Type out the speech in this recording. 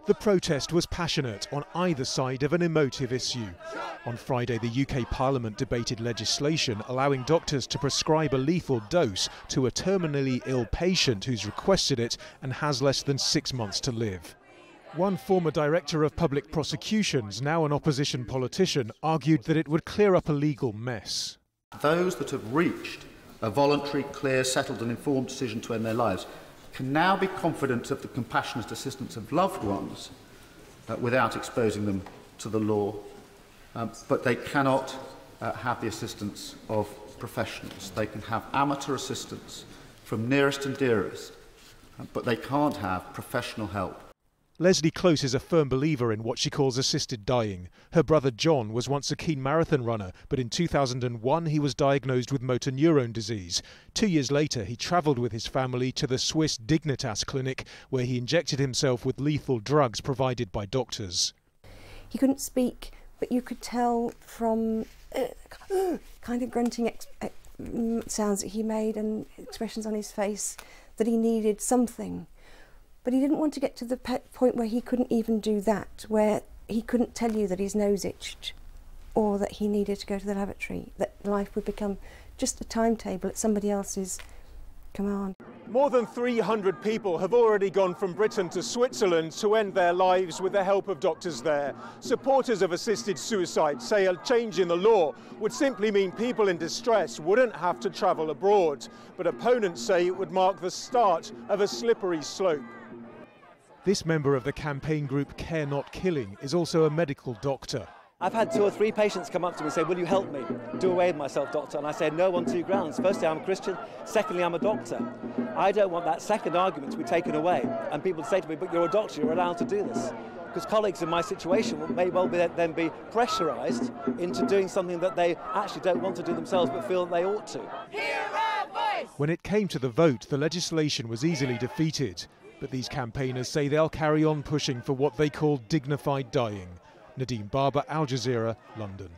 The protest was passionate on either side of an emotive issue. On Friday, the UK Parliament debated legislation allowing doctors to prescribe a lethal dose to a terminally ill patient who's requested it and has less than 6 months to live. One former director of public prosecutions, now an opposition politician, argued that it would clear up a legal mess. Those that have reached a voluntary, clear, settled and informed decision to end their lives can now be confident of the compassionate assistance of loved ones without exposing them to the law, but they cannot have the assistance of professionals. They can have amateur assistance from nearest and dearest, but they can't have professional help. Leslie Close is a firm believer in what she calls assisted dying. Her brother John was once a keen marathon runner, but in 2001 he was diagnosed with motor neurone disease. 2 years later, he travelled with his family to the Swiss Dignitas clinic, where he injected himself with lethal drugs provided by doctors. He couldn't speak, but you could tell from kind of grunting sounds that he made and expressions on his face that he needed something. But he didn't want to get to the point where he couldn't even do that, where he couldn't tell you that his nose itched or that he needed to go to the lavatory, that life would become just a timetable at somebody else's command. More than 300 people have already gone from Britain to Switzerland to end their lives with the help of doctors there. Supporters of assisted suicide say a change in the law would simply mean people in distress wouldn't have to travel abroad. But opponents say it would mark the start of a slippery slope. This member of the campaign group Care Not Killing is also a medical doctor. I've had 2 or 3 patients come up to me and say, "Will you help me do away with myself, doctor?" And I say no on 2 grounds. Firstly, I'm a Christian. Secondly, I'm a doctor. I don't want that second argument to be taken away and people to say to me, "But you're a doctor, you're allowed to do this." Because colleagues in my situation may well then be pressurised into doing something that they actually don't want to do themselves but feel that they ought to. Hear our voice! When it came to the vote, the legislation was easily defeated. But these campaigners say they'll carry on pushing for what they call dignified dying. Nadim, Al Jazeera, London.